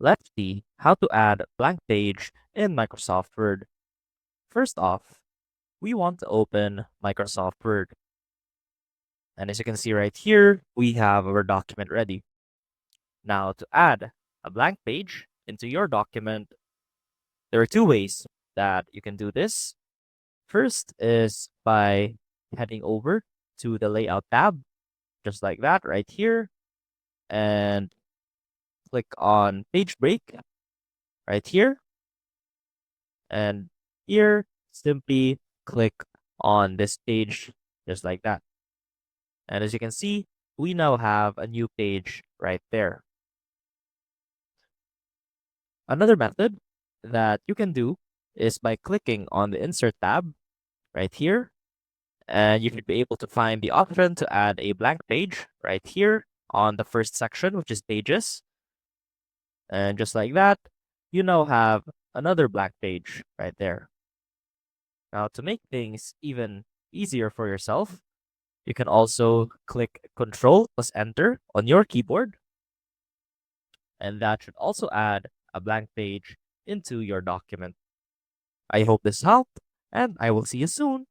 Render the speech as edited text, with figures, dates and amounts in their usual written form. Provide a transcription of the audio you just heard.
Let's see how to add a blank page in Microsoft Word. First off, we want to open Microsoft Word. And as you can see right here, we have our document ready. Now to add a blank page into your document, there are two ways that you can do this. First is by heading over to the Layout tab, just like that right here, and click on Page Break right here. And here, simply click on this page just like that. And as you can see, we now have a new page right there. Another method that you can do is by clicking on the Insert tab right here. And you should be able to find the option to add a blank page right here on the first section, which is Pages. And just like that, you now have another blank page right there. Now, to make things even easier for yourself, you can also click Control plus Enter on your keyboard, and that should also add a blank page into your document. I hope this helped, and I will see you soon.